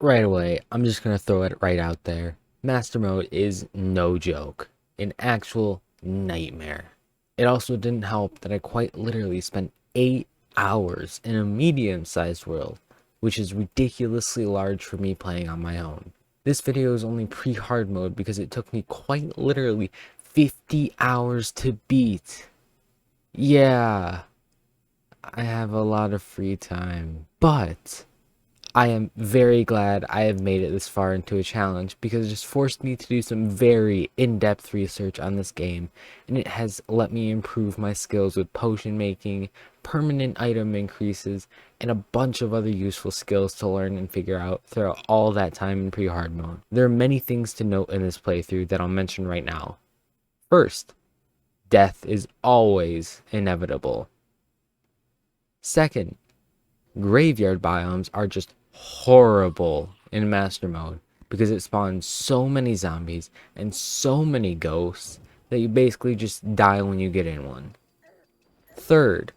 Right away, I'm just gonna throw it right out there. Master mode is no joke, an actual nightmare. It also didn't help that I quite literally spent 8 hours in a medium-sized world, which is ridiculously large for me playing on my own. This video is only pre-hard mode because it took me quite literally 50 hours to beat. Yeah, I have a lot of free time, but I am very glad I have made it this far into a challenge because it just forced me to do some very in-depth research on this game, and it has let me improve my skills with potion making, permanent item increases, and a bunch of other useful skills to learn and figure out throughout all that time in pre-hard mode. There are many things to note in this playthrough that I'll mention right now. First, death is always inevitable. Second, graveyard biomes are just horrible in master mode because it spawns so many zombies and so many ghosts that you basically just die when you get in one. Third,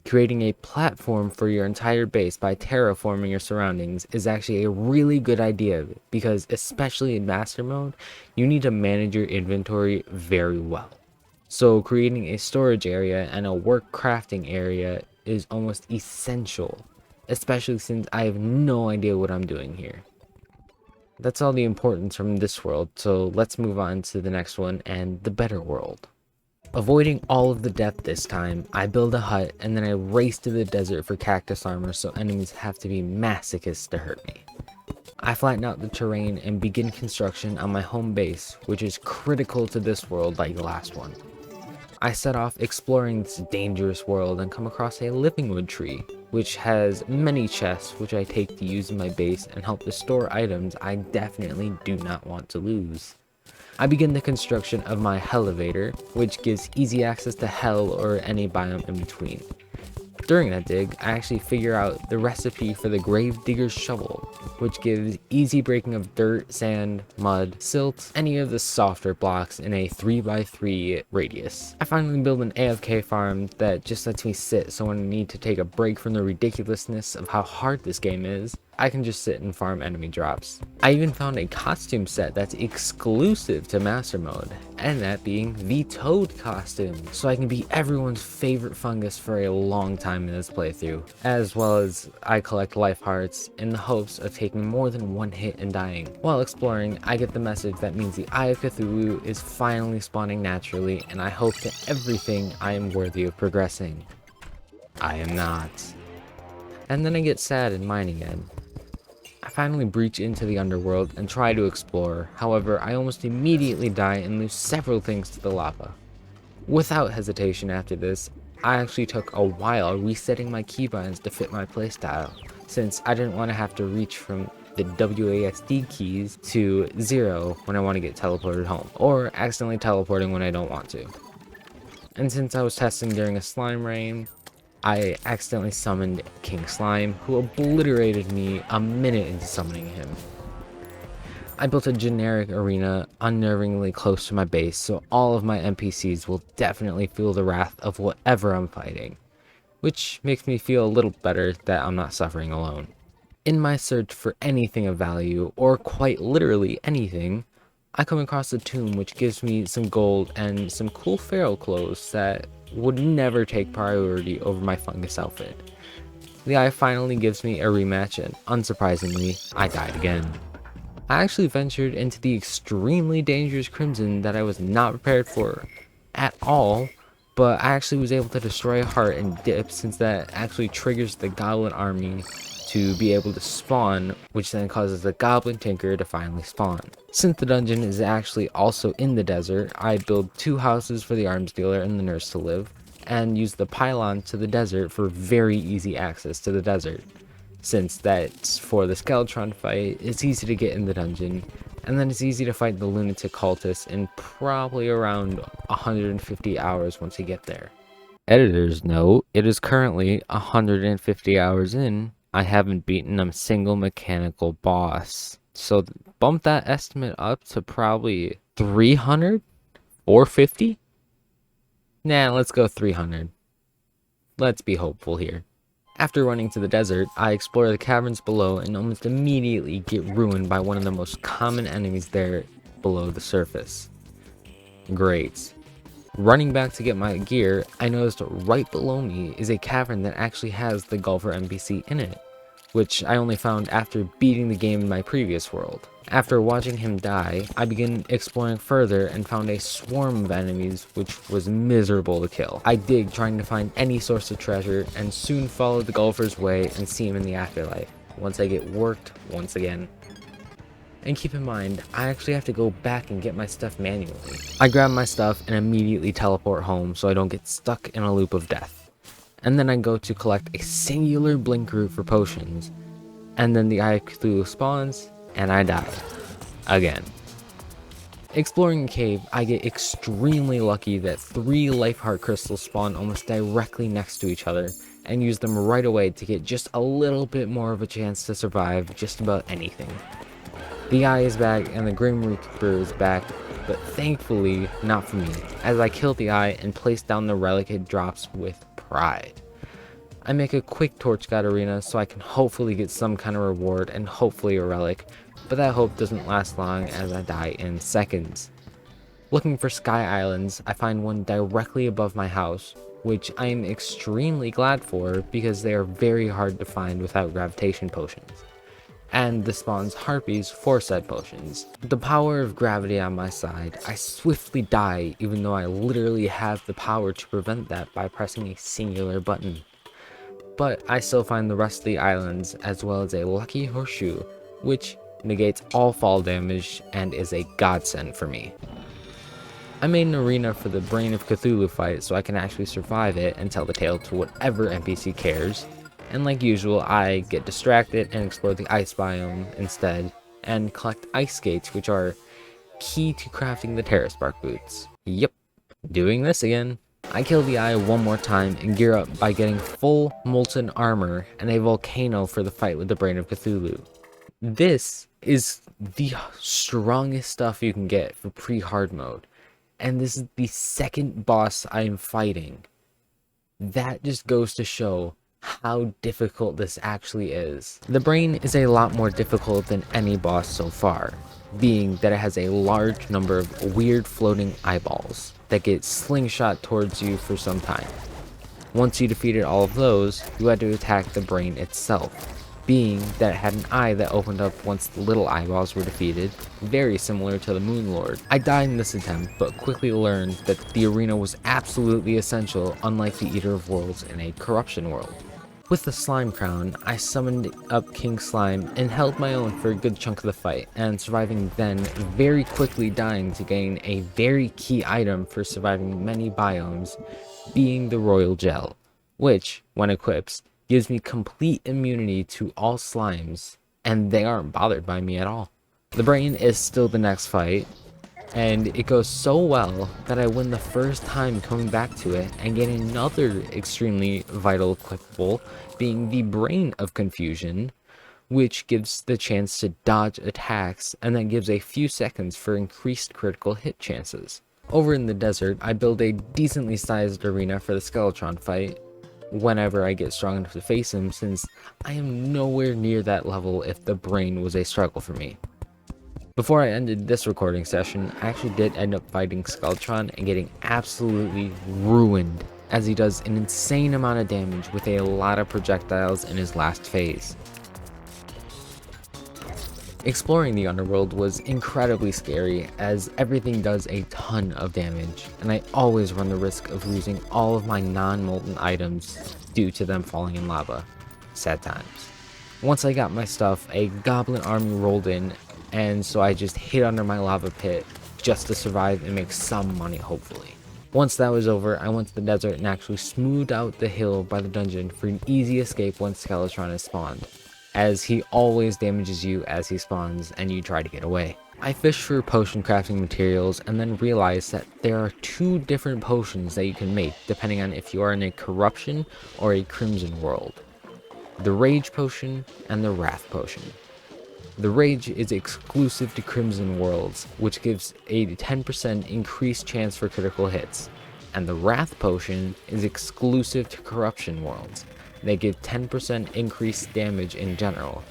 creating a platform for your entire base by terraforming your surroundings is actually a really good idea because especially in master mode, you need to manage your inventory very well. So creating a storage area and a work crafting area is almost essential, especially since I have no idea what I'm doing here. That's all the importance from this world, so let's move on to the next one and the better world. Avoiding all of the death this time, I build a hut and then I race to the desert for cactus armor so enemies have to be masochists to hurt me. I flatten out the terrain and begin construction on my home base, which is critical to this world like the last one. I set off exploring this dangerous world and come across a living wood tree, which has many chests which I take to use in my base and help to store items I definitely do not want to lose. I begin the construction of my elevator, which gives easy access to hell or any biome in between. During that dig, I actually figure out the recipe for the grave digger's shovel, which gives easy breaking of dirt, sand, mud, silt, any of the softer blocks in a 3x3 radius. I finally build an AFK farm that just lets me sit, so when I need to take a break from the ridiculousness of how hard this game is, I can just sit and farm enemy drops. I even found a costume set that's exclusive to Master Mode, and that being the Toad costume, so I can be everyone's favorite fungus for a long time in this playthrough, as well as I collect life hearts in the hopes of taking more than one hit and dying. While exploring, I get the message that means the Eye of Cthulhu is finally spawning naturally, and I hope to everything I am worthy of progressing. I am not. And then I get sad and mine again. I finally breach into the underworld and try to explore, however I almost immediately die and lose several things to the lava. Without hesitation after this, I actually took a while resetting my keybinds to fit my playstyle, since I didn't want to have to reach from the WASD keys to 0 when I want to get teleported home, or accidentally teleporting when I don't want to. And since I was testing during a slime rain, I accidentally summoned King Slime, who obliterated me a minute into summoning him. I built a generic arena unnervingly close to my base, so all of my NPCs will definitely feel the wrath of whatever I'm fighting, which makes me feel a little better that I'm not suffering alone. In my search for anything of value, or quite literally anything, I come across a tomb which gives me some gold and some cool feral clothes that would never take priority over my fungus outfit. The eye finally gives me a rematch and unsurprisingly, I died again. I actually ventured into the extremely dangerous Crimson that I was not prepared for at all, but I actually was able to destroy a heart and dip since that actually triggers the Goblin army to be able to spawn, which then causes the Goblin Tinker to finally spawn. Since the dungeon is actually also in the desert, I build 2 houses for the arms dealer and the nurse to live, and use the pylon to the desert for very easy access to the desert. Since that's for the Skeletron fight, it's easy to get in the dungeon, and then it's easy to fight the lunatic cultists in probably around 150 hours once you get there. Editor's note, it is currently 150 hours in. I haven't beaten a single mechanical boss. So bump that estimate up to probably 300 or 50? Nah, let's go 300. Let's be hopeful here. After running to the desert, I explore the caverns below and almost immediately get ruined by one of the most common enemies there below the surface. Great. Running back to get my gear, I noticed right below me is a cavern that actually has the golfer NPC in it, which I only found after beating the game in my previous world. After watching him die, I began exploring further and found a swarm of enemies which was miserable to kill. I dig trying to find any source of treasure and soon follow the golfer's way and see him in the afterlife, once I get worked once again. And keep in mind, I actually have to go back and get my stuff manually. I grab my stuff and immediately teleport home so I don't get stuck in a loop of death. And then I go to collect a singular blink root for potions, and then the Eye of Cthulhu spawns, and I die. Again. Exploring the cave, I get extremely lucky that 3 life heart crystals spawn almost directly next to each other, and use them right away to get just a little bit more of a chance to survive just about anything. The Eye is back and the Grim Reaper is back, but thankfully not for me, as I kill the Eye and place down the relic it drops with pride. I make a quick Torch God arena so I can hopefully get some kind of reward and hopefully a relic, but that hope doesn't last long as I die in seconds. Looking for Sky Islands, I find one directly above my house, which I am extremely glad for because they are very hard to find without gravitation potions. And this spawns harpies for said potions. With the power of gravity on my side, I swiftly die even though I literally have the power to prevent that by pressing a singular button. But I still find the rest of the islands as well as a lucky horseshoe, which negates all fall damage and is a godsend for me. I made an arena for the Brain of Cthulhu fight so I can actually survive it and tell the tale to whatever NPC cares. And like usual, I get distracted and explore the ice biome instead, and collect ice skates, which are key to crafting the Terra Spark boots. Yep, doing this again. I kill the Eye one more time and gear up by getting full molten armor and a volcano for the fight with the Brain of Cthulhu. This is the strongest stuff you can get for pre-hard mode, and this is the second boss I am fighting. That just goes to show how difficult this actually is. The Brain is a lot more difficult than any boss so far, being that it has a large number of weird floating eyeballs that get slingshot towards you for some time. Once you defeated all of those, you had to attack the Brain itself, being that it had an eye that opened up once the little eyeballs were defeated, very similar to the Moon Lord. I died in this attempt, but quickly learned that the arena was absolutely essential, unlike the Eater of Worlds in a corruption world. With the Slime Crown, I summoned up King Slime and held my own for a good chunk of the fight, and surviving then very quickly dying to gain a very key item for surviving many biomes, being the Royal Gel, which, when equipped, gives me complete immunity to all slimes, and they aren't bothered by me at all. The Brain is still the next fight, and it goes so well that I win the first time coming back to it and get another extremely vital equipable, being the Brain of Confusion, which gives the chance to dodge attacks and then gives a few seconds for increased critical hit chances. Over in the desert, I build a decently sized arena for the Skeletron fight whenever I get strong enough to face him, since I am nowhere near that level if the Brain was a struggle for me. Before I ended this recording session, I actually did end up fighting Skeletron and getting absolutely ruined, as he does an insane amount of damage with a lot of projectiles in his last phase. Exploring the underworld was incredibly scary, as everything does a ton of damage, and I always run the risk of losing all of my non-molten items due to them falling in lava. Sad times. Once I got my stuff, a goblin army rolled in, and so I just hid under my lava pit just to survive and make some money, hopefully. Once that was over, I went to the desert and actually smoothed out the hill by the dungeon for an easy escape once Skeletron is spawned, as he always damages you as he spawns and you try to get away. I fished for potion crafting materials and then realized that there are 2 different potions that you can make depending on if you are in a corruption or a crimson world. The Rage Potion and the Wrath Potion. The Rage is exclusive to Crimson Worlds, which gives a 10% increased chance for critical hits, and the Wrath Potion is exclusive to Corruption Worlds, They give 10% increased damage in general,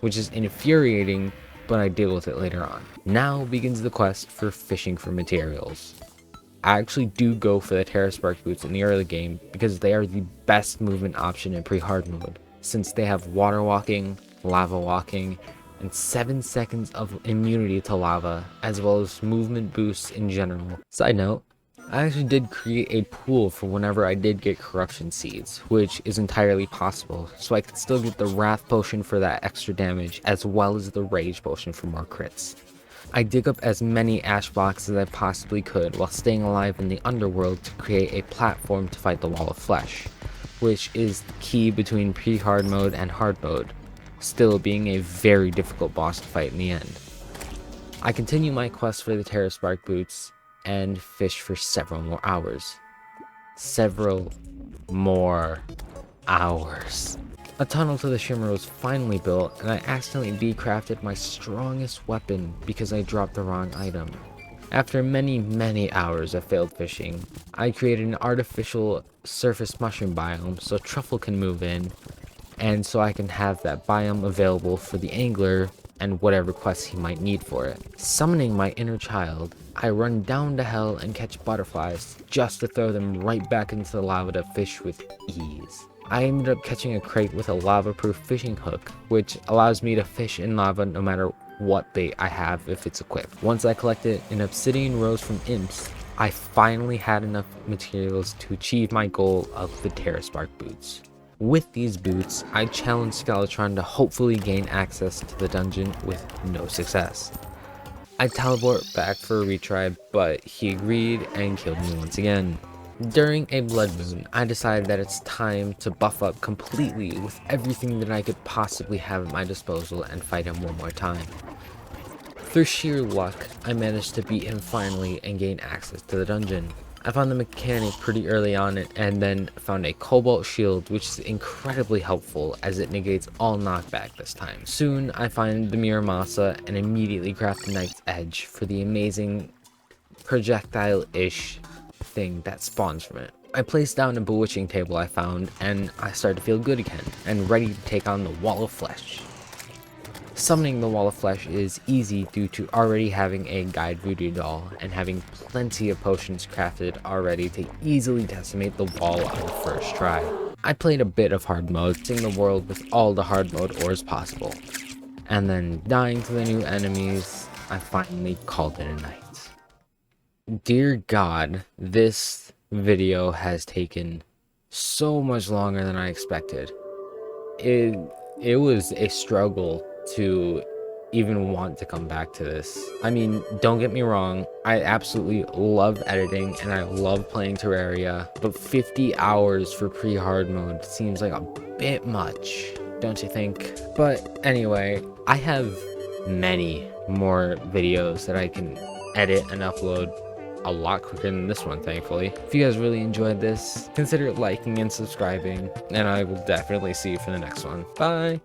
which is infuriating, but I deal with it later on. Now begins the quest for fishing for materials. I actually do go for the Terra Spark boots in the early game because they are the best movement option in pre-hard mode, since they have water walking, lava walking, and 7 seconds of immunity to lava, as well as movement boosts in general. Side note, I actually did create a pool for whenever I did get corruption seeds, which is entirely possible, so I could still get the wrath potion for that extra damage, as well as the rage potion for more crits. I dig up as many ash blocks as I possibly could while staying alive in the underworld to create a platform to fight the wall of flesh, which is the key between pre-hard mode and hard mode, still being a very difficult boss to fight in the end. I continue my quest for the Terra Spark boots and fish for several more hours. Several more hours. A tunnel to the Shimmer was finally built, and I accidentally decrafted my strongest weapon because I dropped the wrong item. After many hours of failed fishing, I created an artificial surface mushroom biome so Truffle can move in, and so I can have that biome available for the angler and whatever quests he might need for it. Summoning my inner child, I run down to hell and catch butterflies just to throw them right back into the lava to fish with ease. I ended up catching a crate with a lava-proof fishing hook, which allows me to fish in lava no matter what bait I have if it's equipped. Once I collected an obsidian rose from imps, I finally had enough materials to achieve my goal of the Terra Spark boots. With these boots, I challenged Skeletron to hopefully gain access to the dungeon with no success. I teleport back for a retry, but he agreed and killed me once again. During a blood moon, I decided that it's time to buff up completely with everything that I could possibly have at my disposal and fight him one more time. Through sheer luck, I managed to beat him finally and gain access to the dungeon. I found the mechanic pretty early on and then found a cobalt shield, which is incredibly helpful as it negates all knockback this time. Soon I find the mirror masa and immediately craft the knight's edge for the amazing projectile-ish thing that spawns from it. I placed down a bewitching table I found and I started to feel good again and ready to take on the wall of flesh. Summoning the wall of flesh is easy due to already having a guide voodoo doll and having plenty of potions crafted already to easily decimate the wall on the first try. I played a bit of hard mode, seeing the world with all the hard mode ores possible, and then dying to the new enemies, I finally called it a night. Dear God, this video has taken so much longer than I expected. It was a struggle to even want to come back to this. I mean, don't get me wrong, I absolutely love editing and I love playing Terraria, but 50 hours for pre-hard mode seems like a bit much, don't you think? But anyway, I have many more videos that I can edit and upload a lot quicker than this one, thankfully. If you guys really enjoyed this, consider liking and subscribing, and I will definitely see you for the next one. Bye!